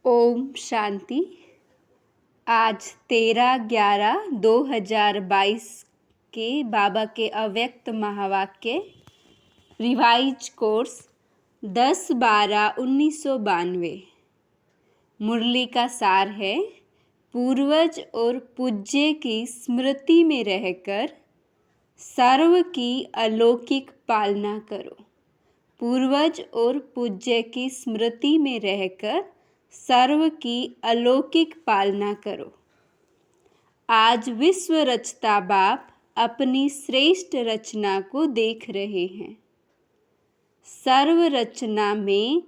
ओम शांति। आज 13/11/2022 के बाबा के अव्यक्त महावाक्य रिवाइज कोर्स 10/12/1992। मुरली का सार है, पूर्वज और पूज्य की स्मृति में रहकर सर्व की अलौकिक पालना करो। पूर्वज और पूज्य की स्मृति में रहकर सर्व की अलौकिक पालना करो। आज विश्व रचता बाप अपनी श्रेष्ठ रचना को देख रहे हैं। सर्व रचना में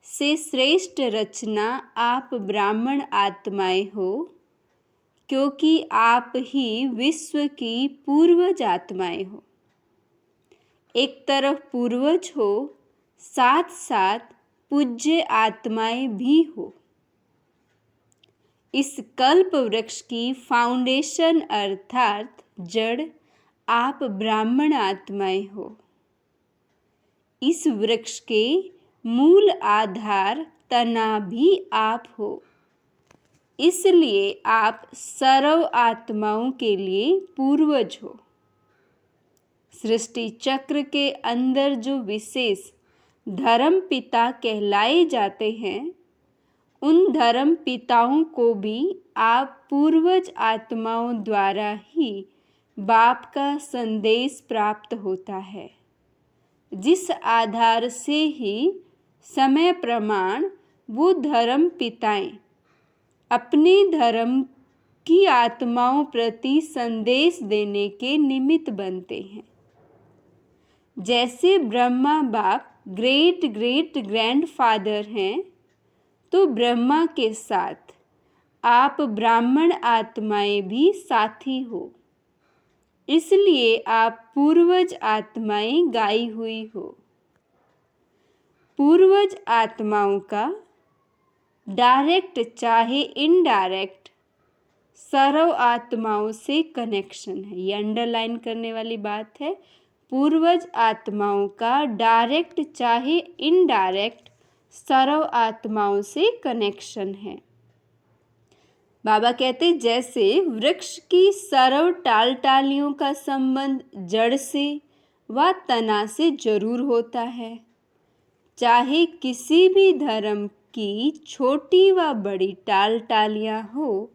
से श्रेष्ठ रचना आप ब्राह्मण आत्माएं हो, क्योंकि आप ही विश्व की पूर्वज आत्माएं हो। एक तरफ पूर्वज हो, साथ साथ पूज्य आत्माएं भी हो। इस कल्प वृक्ष की फाउंडेशन अर्थात जड़ आप ब्राह्मण आत्माएं हो। इस वृक्ष के मूल आधार तना भी आप हो। इसलिए आप सर्व आत्माओं के लिए पूर्वज हो। सृष्टि चक्र के अंदर जो विशेष धर्म पिता कहलाए जाते हैं, उन धर्म पिताओं को भी आप पूर्वज आत्माओं द्वारा ही बाप का संदेश प्राप्त होता है, जिस आधार से ही समय प्रमाण वो धर्म पिताएं अपने धर्म की आत्माओं प्रति संदेश देने के निमित्त बनते हैं। जैसे ब्रह्मा बाप ग्रेट ग्रेट ग्रैंडफादर हैं, तो ब्रह्मा के साथ आप ब्राह्मण आत्माएं भी साथी हो। इसलिए आप पूर्वज आत्माएं गाई हुई हो। पूर्वज आत्माओं का डायरेक्ट चाहे इनडायरेक्ट सर्व आत्माओं से कनेक्शन है। ये अंडरलाइन करने वाली बात है। पूर्वज आत्माओं का डायरेक्ट चाहे इनडायरेक्ट सर्व आत्माओं से कनेक्शन है। बाबा कहते जैसे वृक्ष की सर्व टाल टालियों का संबंध जड़ से व तना से जरूर होता है। चाहे किसी भी धर्म की छोटी व बड़ी टाल टालियां हो,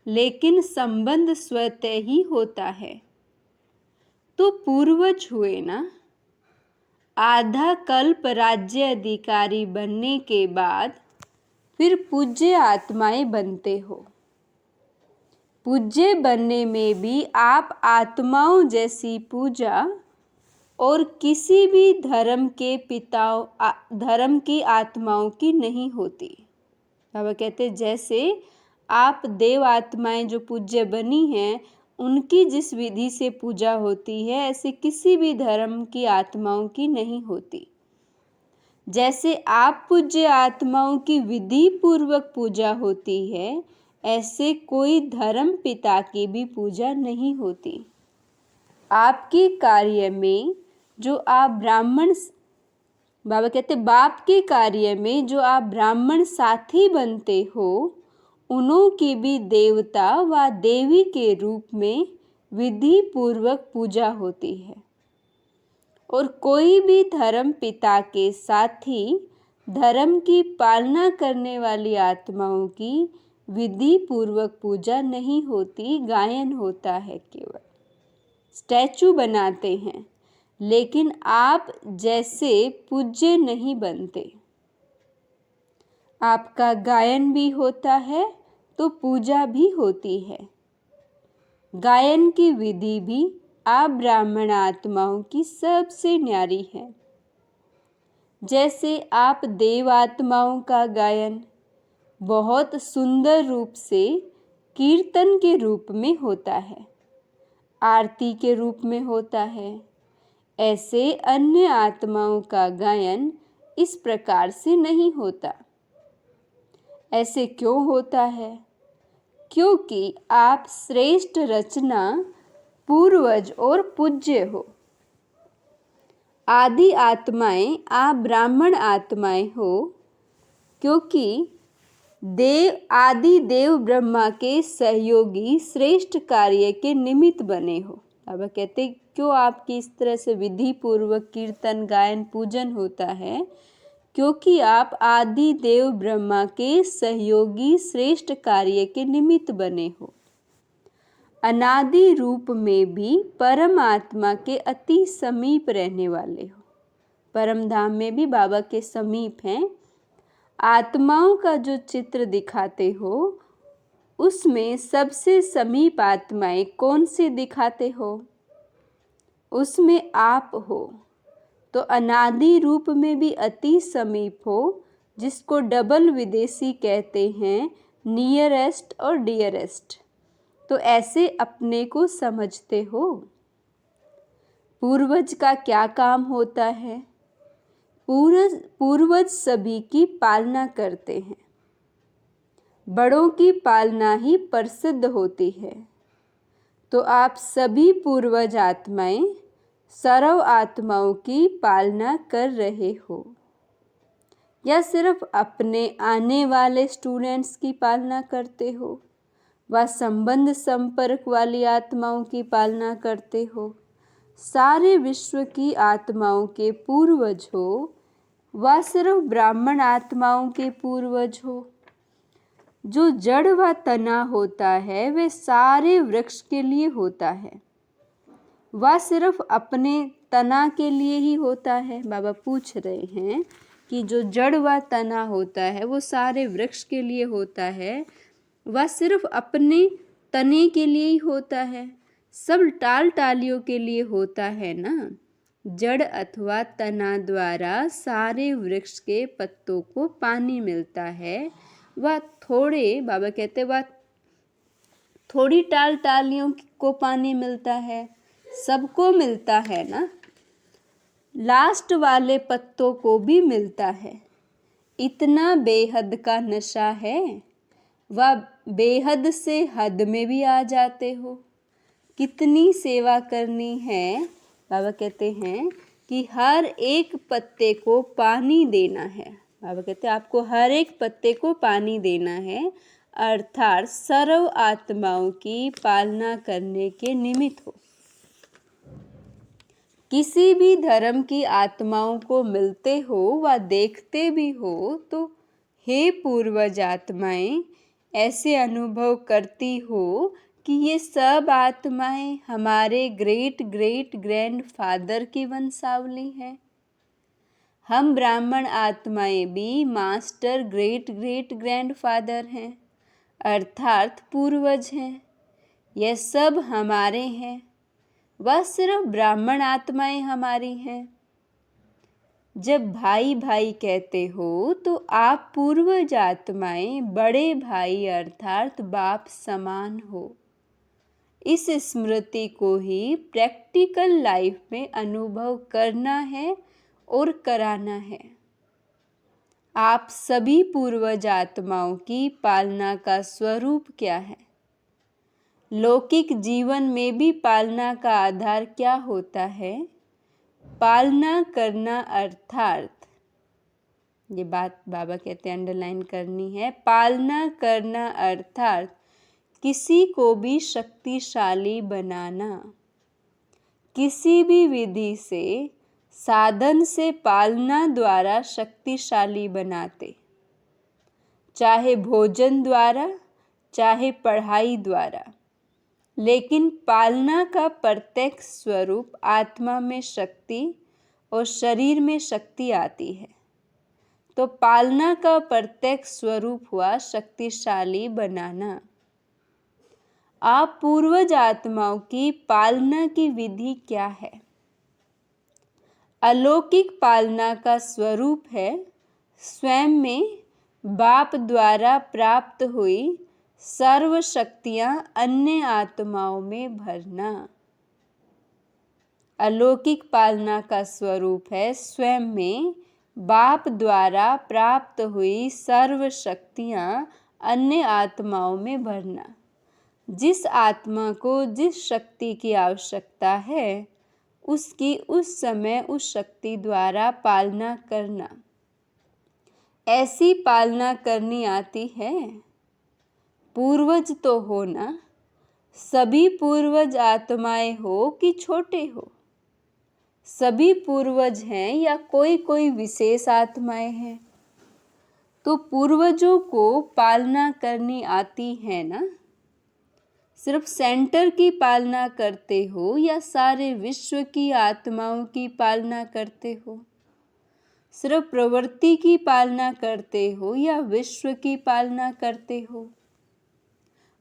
लेकिन संबंध स्वतः ही होता है। तो पूर्वज हुए ना। आधा कल्प राज्य अधिकारी बनने के बाद फिर पूज्य आत्माएं बनते हो। पूज्य बनने में भी आप आत्माओं जैसी पूजा और किसी भी धर्म के पिताओं धर्म की आत्माओं की नहीं होती। बाबा कहते जैसे आप देव आत्माएं जो पूज्य बनी हैं, उनकी जिस विधि से पूजा होती है, ऐसे किसी भी धर्म की आत्माओं की नहीं होती। जैसे आप पूज्य आत्माओं की विधि पूर्वक पूजा होती है, ऐसे कोई धर्म पिता की भी पूजा नहीं होती। आपके कार्य में जो आप ब्राह्मण, बाबा कहते बाप के कार्य में जो आप ब्राह्मण साथी बनते हो, उन्हों की भी देवता व देवी के रूप में विधि पूर्वक पूजा होती है। और कोई भी धर्म पिता के साथी धर्म की पालना करने वाली आत्माओं की विधि पूर्वक पूजा नहीं होती। गायन होता है, केवल स्टैचू बनाते हैं, लेकिन आप जैसे पूज्य नहीं बनते। आपका गायन भी होता है तो पूजा भी होती है। गायन की विधि भी आप ब्राह्मण आत्माओं की सबसे न्यारी है। जैसे आप देव आत्माओं का गायन बहुत सुंदर रूप से कीर्तन के रूप में होता है, आरती के रूप में होता है, ऐसे अन्य आत्माओं का गायन इस प्रकार से नहीं होता। ऐसे क्यों होता है? क्योंकि आप श्रेष्ठ रचना पूर्वज और पूज्य हो। आदि आत्माएं आप ब्राह्मण आत्माएं हो, क्योंकि आदि देव ब्रह्मा के सहयोगी श्रेष्ठ कार्य के निमित्त बने हो। बाबा कहते क्यों आपकी इस तरह से विधि पूर्वक कीर्तन गायन पूजन होता है, क्योंकि आप आदि देव ब्रह्मा के सहयोगी श्रेष्ठ कार्य के निमित्त बने हो। अनादि रूप में भी परमात्मा के अति समीप रहने वाले हो। परम धाम में भी बाबा के समीप हैं। आत्माओं का जो चित्र दिखाते हो उसमें सबसे समीप आत्माएं कौन से दिखाते हो? उसमें आप हो। तो अनादि रूप में भी अति समीप हो, जिसको डबल विदेशी कहते हैं, नियरेस्ट और डियरेस्ट। तो ऐसे अपने को समझते हो। पूर्वज का क्या काम होता है? पूर्वज सभी की पालना करते हैं। बड़ों की पालना ही प्रसिद्ध होती है। तो आप सभी पूर्वज आत्माएं सर्व आत्माओं की पालना कर रहे हो, या सिर्फ अपने आने वाले स्टूडेंट्स की पालना करते हो, व संबंध संपर्क वाली आत्माओं की पालना करते हो? सारे विश्व की आत्माओं के पूर्वज हो, व सिर्फ ब्राह्मण आत्माओं के पूर्वज हो? जो जड़ व तना होता है वे सारे वृक्ष के लिए होता है, वह सिर्फ अपने तना के लिए ही होता है? बाबा पूछ रहे हैं कि जो जड़ व तना होता है वो सारे वृक्ष के लिए होता है, वह सिर्फ अपने तने के लिए ही होता है? सब टाल टालियों के लिए होता है ना। जड़ अथवा तना द्वारा सारे वृक्ष के पत्तों को पानी मिलता है। वह थोड़े, बाबा कहते वह थोड़ी टाल टालियों को पानी मिलता है, सबको मिलता है ना। लास्ट वाले पत्तों को भी मिलता है। इतना बेहद का नशा है, वह बेहद से हद में भी आ जाते हो। कितनी सेवा करनी है? बाबा कहते हैं कि हर एक पत्ते को पानी देना है। बाबा कहते हैं आपको हर एक पत्ते को पानी देना है, अर्थात सर्व आत्माओं की पालना करने के निमित्त हो। किसी भी धर्म की आत्माओं को मिलते हो व देखते भी हो तो हे पूर्वज आत्माएं, ऐसे अनुभव करती हो कि ये सब आत्माएं हमारे ग्रेट ग्रेट ग्रैंड फादर की वंशावली हैं। हम ब्राह्मण आत्माएं भी master great great grand father हैं, अर्थात पूर्वज हैं। यह सब हमारे हैं, वह सिर्फ ब्राह्मण आत्माएं हमारी हैं। जब भाई भाई कहते हो तो आप पूर्वज आत्माएं बड़े भाई अर्थात बाप समान हो। इस स्मृति को ही प्रैक्टिकल लाइफ में अनुभव करना है और कराना है। आप सभी पूर्वज आत्माओं की पालना का स्वरूप क्या है? लौकिक जीवन में भी पालना का आधार क्या होता है? पालना करना अर्थात, ये बात बाबा कहते हैं अंडरलाइन करनी है, पालना करना अर्थात किसी को भी शक्तिशाली बनाना। किसी भी विधि से, साधन से पालना द्वारा शक्तिशाली बनाते, चाहे भोजन द्वारा चाहे पढ़ाई द्वारा। लेकिन पालना का प्रत्यक्ष स्वरूप आत्मा में शक्ति और शरीर में शक्ति आती है। तो पालना का प्रत्यक्ष स्वरूप हुआ शक्तिशाली बनाना। आप पूर्वज आत्माओं की पालना की विधि क्या है? अलौकिक पालना का स्वरूप है स्वयं में बाप द्वारा प्राप्त हुई सर्व शक्तियां अन्य आत्माओं में भरना। अलौकिक पालना का स्वरूप है स्वयं में बाप द्वारा प्राप्त हुई सर्व शक्तियां अन्य आत्माओं में भरना। जिस आत्मा को जिस शक्ति की आवश्यकता है उसकी उस समय उस शक्ति द्वारा पालना करना। ऐसी पालना करनी आती है? पूर्वज तो हो ना, सभी पूर्वज आत्माएं हो कि छोटे हो? सभी पूर्वज हैं या कोई कोई विशेष आत्माएं हैं? तो पूर्वजों को पालना करनी आती है ना? सिर्फ सेंटर की पालना करते हो या सारे विश्व की आत्माओं की पालना करते हो? सिर्फ प्रवृत्ति की पालना करते हो या विश्व की पालना करते हो?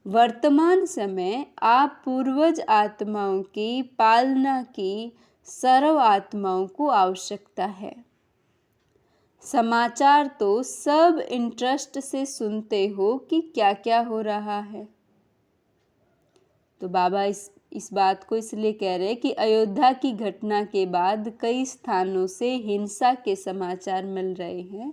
वर्तमान समय आप पूर्वज आत्माओं की पालना की सर्व आत्माओं को आवश्यकता है। समाचार तो सब इंटरेस्ट से सुनते हो कि क्या क्या हो रहा है। तो बाबा इस बात को इसलिए कह रहे हैं कि अयोध्या की घटना के बाद कई स्थानों से हिंसा के समाचार मिल रहे हैं।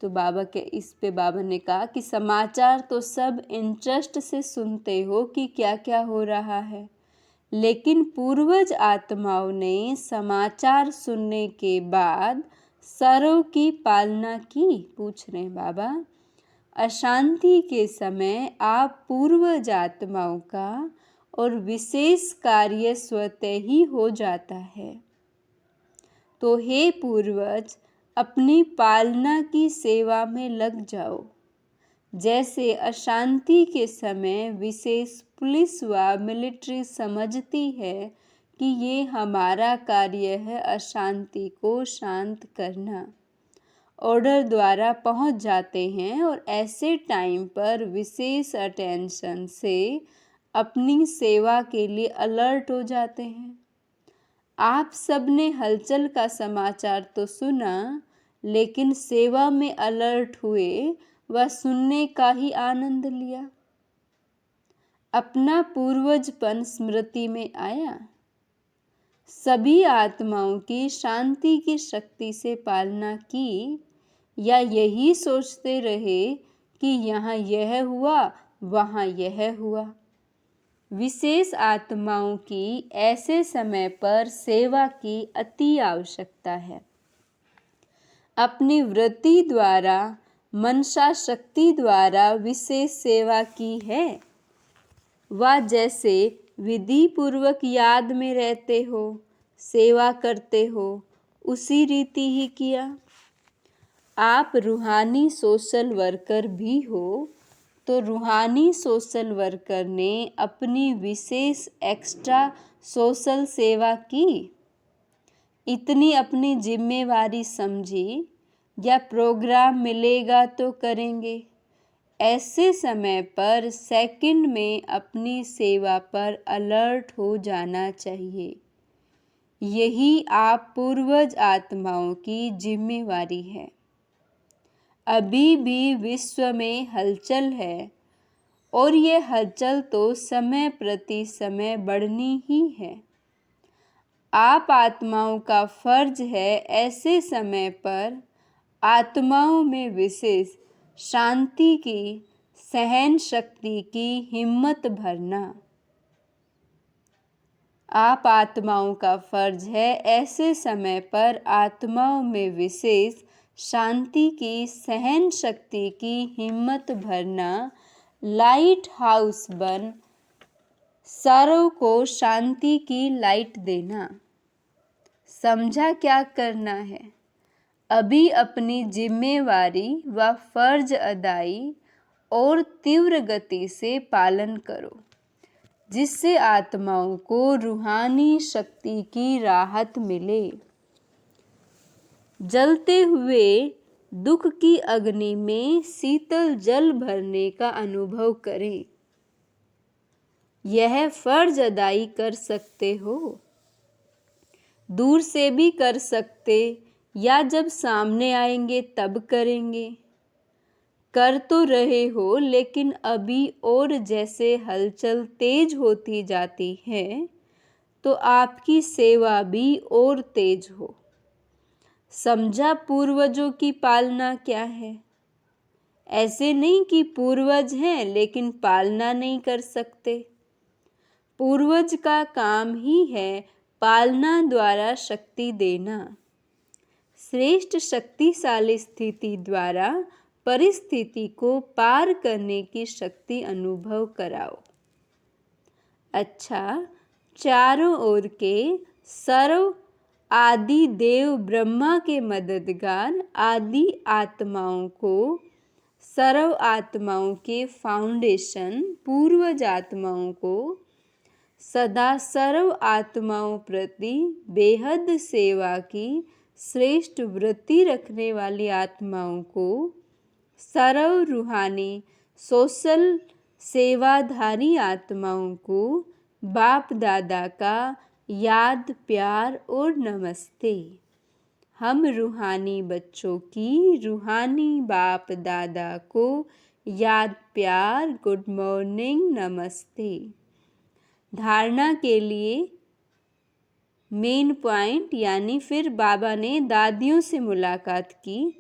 तो बाबा ने कहा कि समाचार तो सब इंटरेस्ट से सुनते हो कि क्या क्या हो रहा है, लेकिन पूर्वज आत्माओं ने समाचार सुनने के बाद सर्व की पालना की। पूछ रहे हैं बाबा, अशांति के समय आप पूर्वज आत्माओं का और विशेष कार्य स्वतः ही हो जाता है। तो हे पूर्वज, अपनी पालना की सेवा में लग जाओ। जैसे अशांति के समय विशेष पुलिस व मिलिट्री समझती है कि ये हमारा कार्य है अशांति को शांत करना, ऑर्डर द्वारा पहुंच जाते हैं और ऐसे टाइम पर विशेष अटेंशन से अपनी सेवा के लिए अलर्ट हो जाते हैं। आप सबने हलचल का समाचार तो सुना, लेकिन सेवा में अलर्ट हुए व सुनने का ही आनंद लिया। अपना पूर्वजपन स्मृति में आया। सभी आत्माओं की शांति की शक्ति से पालना की, या यही सोचते रहे कि यहाँ यह हुआ वहाँ यह हुआ। विशेष आत्माओं की ऐसे समय पर सेवा की अति आवश्यकता है। अपनी वृत्ति द्वारा, मनसा शक्ति द्वारा विशेष सेवा की है, व जैसे विधि पूर्वक याद में रहते हो, सेवा करते हो, उसी रीति ही किया। आप रूहानी सोशल वर्कर भी हो, तो रूहानी सोशल वर्कर ने अपनी विशेष एक्स्ट्रा सोशल सेवा की। इतनी अपनी जिम्मेवारी समझी, या प्रोग्राम मिलेगा तो करेंगे। ऐसे समय पर सेकंड में अपनी सेवा पर अलर्ट हो जाना चाहिए। यही आप पूर्वज आत्माओं की जिम्मेवारी है। अभी भी विश्व में हलचल है, और ये हलचल तो समय प्रति समय बढ़नी ही है। आप आत्माओं का फर्ज है ऐसे समय पर आत्माओं में विशेष शांति की, सहन शक्ति की हिम्मत भरना। आप आत्माओं का फर्ज है ऐसे समय पर आत्माओं में विशेष शांति की, सहन शक्ति की हिम्मत भरना। लाइट हाउस बन सर्व को शांति की लाइट देना। समझा क्या करना है? अभी अपनी जिम्मेवारी व फर्ज अदाई और तीव्र गति से पालन करो, जिससे आत्माओं को रूहानी शक्ति की राहत मिले। जलते हुए दुख की अग्नि में शीतल जल भरने का अनुभव करें। यह फर्ज अदाई कर सकते हो, दूर से भी कर सकते, या जब सामने आएंगे तब करेंगे। कर तो रहे हो, लेकिन अभी और जैसे हलचल तेज होती जाती है, तो आपकी सेवा भी और तेज हो। समझा पूर्वजों की पालना क्या है? ऐसे नहीं कि पूर्वज हैं लेकिन पालना नहीं कर सकते। पूर्वज का काम ही है पालना द्वारा शक्ति देना। श्रेष्ठ शक्तिशाली स्थिति द्वारा परिस्थिति को पार करने की शक्ति अनुभव कराओ। अच्छा, चारों ओर के सर्व आदि देव ब्रह्मा के मददगार आदि आत्माओं को, सर्व आत्माओं के फाउंडेशन पूर्वज आत्माओं को, सदा सर्व आत्माओं प्रति बेहद सेवा की श्रेष्ठ वृत्ति रखने वाली आत्माओं को, सर्व रूहानी सोशल सेवाधारी आत्माओं को बाप दादा का याद, प्यार और नमस्ते। हम रूहानी बच्चों की रूहानी बाप दादा को याद, प्यार, गुड मॉर्निंग, नमस्ते। धारणा के लिए मेन पॉइंट, यानी फिर बाबा ने दादियों से मुलाकात की।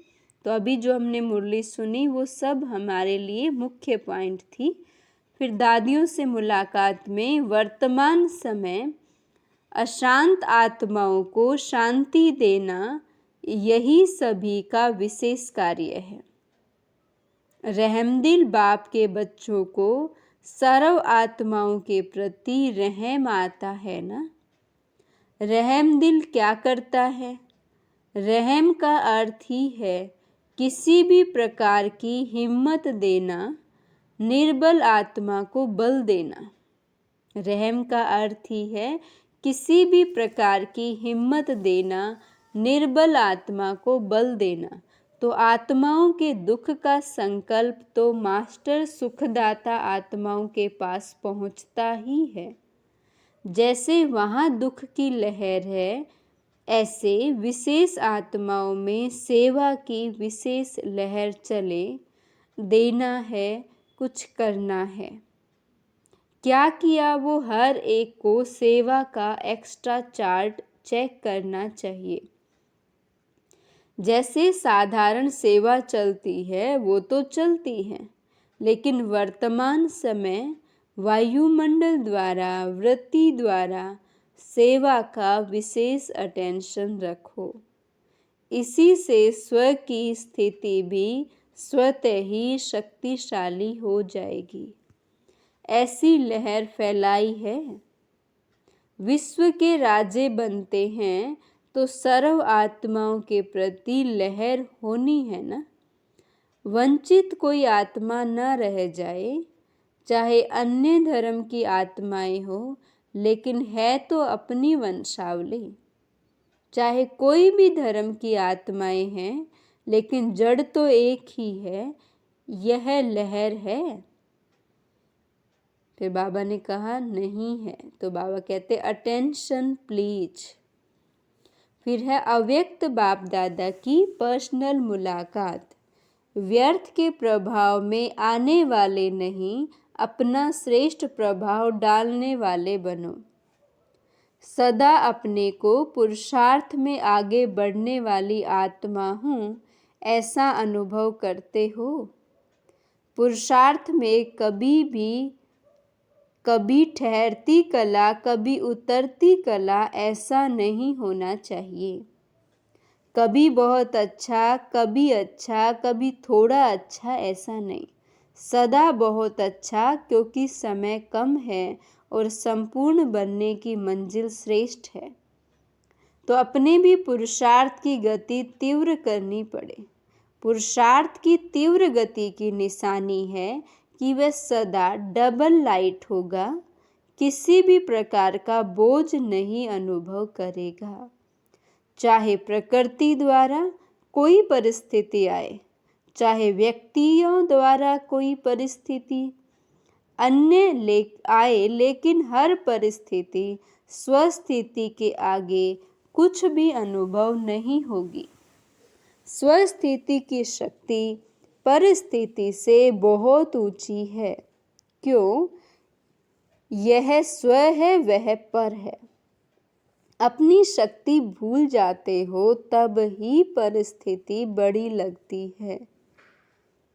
तो अभी जो हमने मुरली सुनी वो सब हमारे लिए मुख्य पॉइंट थी। फिर दादियों से मुलाकात में वर्तमान समय अशांत आत्माओं को शांति देना, यही सभी का विशेष कार्य है। रहमदिल बाप के बच्चों को सर्व आत्माओं के प्रति रहम आता है ना। रहमदिल क्या करता है? रहम का अर्थ ही है किसी भी प्रकार की हिम्मत देना, निर्बल आत्मा को बल देना। रहम का अर्थ ही है किसी भी प्रकार की हिम्मत देना, निर्बल आत्मा को बल देना। तो आत्माओं के दुख का संकल्प तो मास्टर सुखदाता आत्माओं के पास पहुंचता ही है। जैसे वहाँ दुख की लहर है, ऐसे विशेष आत्माओं में सेवा की विशेष लहर चले। देना है, कुछ करना है। क्या किया, वो हर एक को सेवा का एक्स्ट्रा चार्ट चेक करना चाहिए। जैसे साधारण सेवा चलती है वो तो चलती है, लेकिन वर्तमान समय वायुमंडल द्वारा, वृत्ति द्वारा सेवा का विशेष अटेंशन रखो। इसी से स्व की स्थिति भी स्वतः ही शक्तिशाली हो जाएगी। ऐसी लहर फैलाई है। विश्व के राजे बनते हैं तो सर्व आत्माओं के प्रति लहर होनी है ना। वंचित कोई आत्मा न रह जाए, चाहे अन्य धर्म की आत्माएं हो, लेकिन है तो अपनी वंशावली। चाहे कोई भी धर्म की आत्माएं हैं, लेकिन जड़ तो एक ही है, यह लहर है। फिर बाबा ने कहा नहीं है, तो बाबा कहते अटेंशन प्लीज। फिर है अव्यक्त बाप दादा की पर्सनल मुलाकात। व्यर्थ के प्रभाव में आने वाले नहीं, अपना श्रेष्ठ प्रभाव डालने वाले बनो। सदा अपने को पुरुषार्थ में आगे बढ़ने वाली आत्मा हूँ, ऐसा अनुभव करते हो। पुरुषार्थ में कभी ठहरती कला, कभी उतरती कला, ऐसा नहीं होना चाहिए। कभी बहुत अच्छा, कभी थोड़ा अच्छा, ऐसा नहीं। सदा बहुत अच्छा, क्योंकि समय कम है और संपूर्ण बनने की मंजिल श्रेष्ठ है। तो अपने भी पुरुषार्थ की गति तीव्र करनी पड़े। पुरुषार्थ की तीव्र गति की निशानी है कि वह सदा डबल लाइट होगा, किसी भी प्रकार का बोझ नहीं अनुभव करेगा। चाहे प्रकृति द्वारा कोई परिस्थिति आए, चाहे व्यक्तियों द्वारा कोई परिस्थिति अन्य आए, लेकिन हर परिस्थिति स्वस्थिति के आगे कुछ भी अनुभव नहीं होगी। स्वस्थिति की शक्ति परिस्थिति से बहुत ऊंची है। क्यों? यह स्व है, वह पर है। अपनी शक्ति भूल जाते हो तब ही परिस्थिति बड़ी लगती है।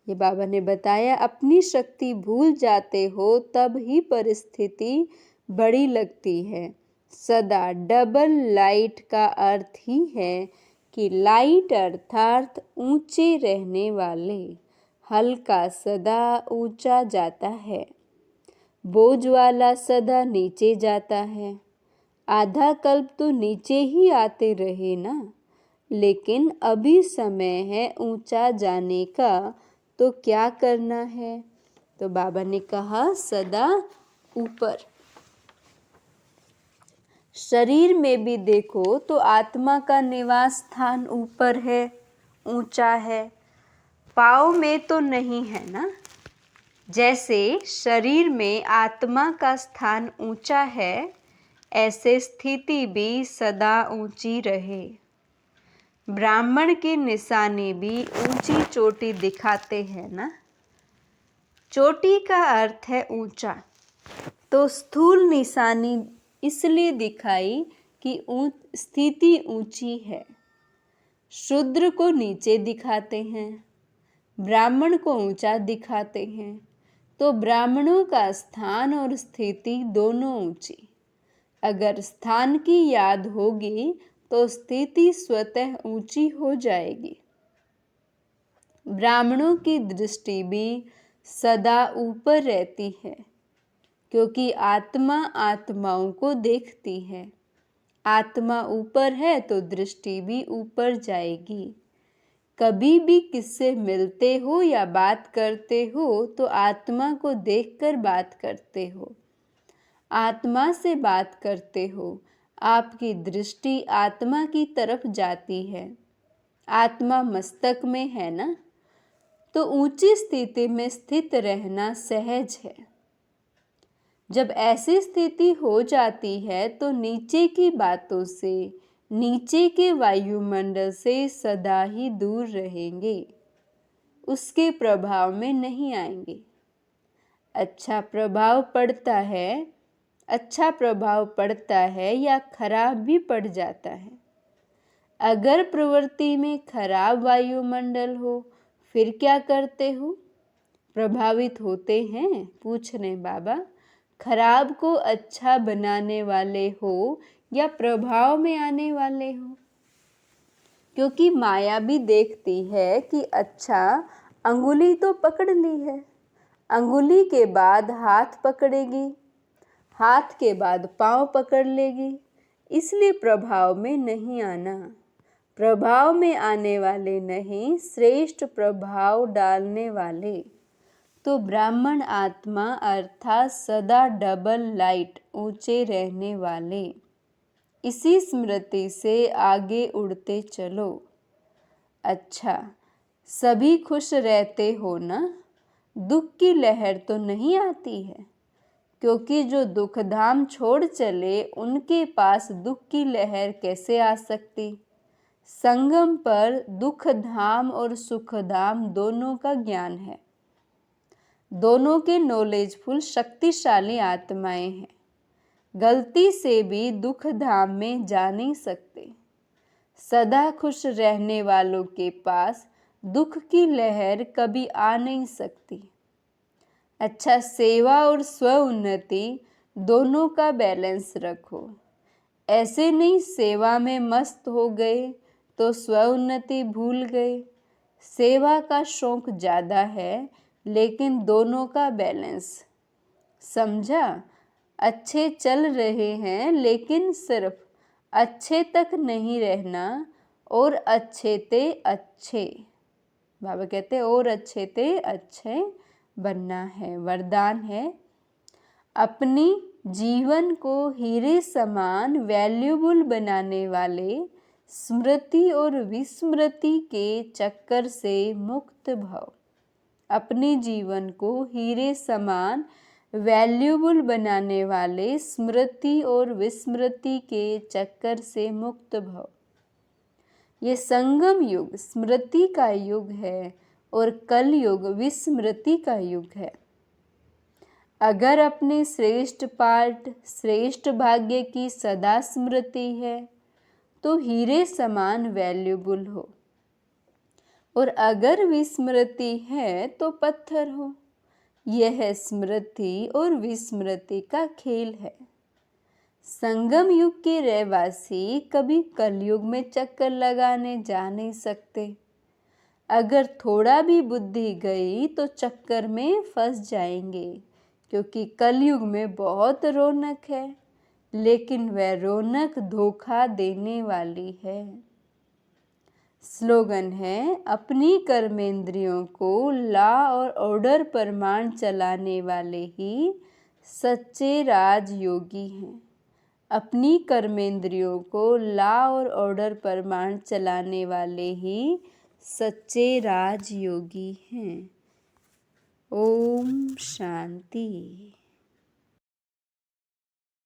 ये बाबा ने बताया, अपनी शक्ति भूल जाते हो तब ही परिस्थिति बड़ी लगती है। सदा डबल लाइट का अर्थ ही है कि लाइट अर्थात ऊंचे रहने वाले, हल्का सदा ऊंचा जाता है, बोझ वाला सदा नीचे जाता है। आधा कल्प तो नीचे ही आते रहे ना, लेकिन अभी समय है ऊंचा जाने का, तो क्या करना है? तो बाबा ने कहा सदा ऊपर। शरीर में भी देखो तो आत्मा का निवास स्थान ऊपर है, ऊंचा है, पाँव में तो नहीं है ना। जैसे शरीर में आत्मा का स्थान ऊंचा है, ऐसे स्थिति भी सदा ऊंची रहे। ब्राह्मण के निशाने भी ऊंची चोटी दिखाते हैं ना। चोटी का अर्थ है ऊंचा, तो स्थूल निशानी इसलिए दिखाई कि स्थिति ऊंची है। शूद्र को नीचे दिखाते हैं, ब्राह्मण को ऊंचा दिखाते हैं, तो ब्राह्मणों का स्थान और स्थिति दोनों ऊंची। अगर स्थान की याद होगी तो स्थिति स्वतः ऊंची हो जाएगी। ब्राह्मणों की दृष्टि भी सदा ऊपर रहती है, क्योंकि आत्मा आत्माओं को देखती है। आत्मा ऊपर है तो दृष्टि भी ऊपर जाएगी। कभी भी किससे मिलते हो या बात करते हो तो आत्मा को देखकर बात करते हो। आत्मा से बात करते हो, आपकी दृष्टि आत्मा की तरफ जाती है। आत्मा मस्तक में है ना, तो ऊंची स्थिति में स्थित रहना सहज है। जब ऐसी स्थिति हो जाती है तो नीचे की बातों से, नीचे के वायुमंडल से सदा ही दूर रहेंगे, उसके प्रभाव में नहीं आएंगे। अच्छा प्रभाव पड़ता है या खराब भी पड़ जाता है। अगर प्रवृत्ति में खराब वायुमंडल हो फिर क्या करते हो? प्रभावित होते हैं? पूछ रहे बाबा। खराब को अच्छा बनाने वाले हो या प्रभाव में आने वाले हो? क्योंकि माया भी देखती है कि अच्छा अंगुली तो पकड़ ली है, अंगुली के बाद हाथ पकड़ेगी, हाथ के बाद पाँव पकड़ लेगी, इसलिए प्रभाव में नहीं आना। प्रभाव में आने वाले नहीं, श्रेष्ठ प्रभाव डालने वाले। तो ब्राह्मण आत्मा अर्थात सदा डबल लाइट ऊंचे रहने वाले। इसी स्मृति से आगे उड़ते चलो। अच्छा सभी खुश रहते हो ना, दुख की लहर तो नहीं आती है, क्योंकि जो दुख धाम छोड़ चले उनके पास दुख की लहर कैसे आ सकती? संगम पर दुख धाम और सुख धाम दोनों का ज्ञान है। दोनों के नॉलेजफुल शक्तिशाली आत्माएं हैं। गलती से भी दुख धाम में जा नहीं सकते। सदा खुश रहने वालों के पास दुख की लहर कभी आ नहीं सकती। अच्छा सेवा और स्व उन्नति दोनों का बैलेंस रखो। ऐसे नहीं सेवा में मस्त हो गए तो स्व उन्नति भूल गए। सेवा का शौक ज़्यादा है, लेकिन दोनों का बैलेंस समझा। अच्छे चल रहे हैं, लेकिन सिर्फ अच्छे तक नहीं रहना, और अच्छे ते अच्छे, बाबा कहते और अच्छे ते अच्छे बनना है, वरदान है। अपनी जीवन को हीरे समान वैल्यूबल बनाने वाले स्मृति और विस्मृति के चक्कर से मुक्त भव। अपने जीवन को हीरे समान वैल्यूबल बनाने वाले स्मृति और विस्मृति के चक्कर से मुक्त भव। ये संगम युग स्मृति का युग है और कल युग विस्मृति का युग है। अगर अपने श्रेष्ठ पाठ, श्रेष्ठ भाग्य की सदा स्मृति है तो हीरे समान वैल्यूबल हो, और अगर विस्मृति है तो पत्थर हो। यह स्मृति और विस्मृति का खेल है। संगम युग के रहवासी कभी कलयुग में चक्कर लगाने जा नहीं सकते। अगर थोड़ा भी बुद्धि गई तो चक्कर में फंस जाएंगे, क्योंकि कलयुग में बहुत रौनक है, लेकिन वह रौनक धोखा देने वाली है। स्लोगन है, अपनी कर्मेंद्रियों को लॉ और ऑर्डर पर मान चलाने वाले ही सच्चे राजयोगी हैं। अपनी कर्मेंद्रियों को लॉ और ऑर्डर पर मान चलाने वाले ही सच्चे राजयोगी हैं। ओम शांति।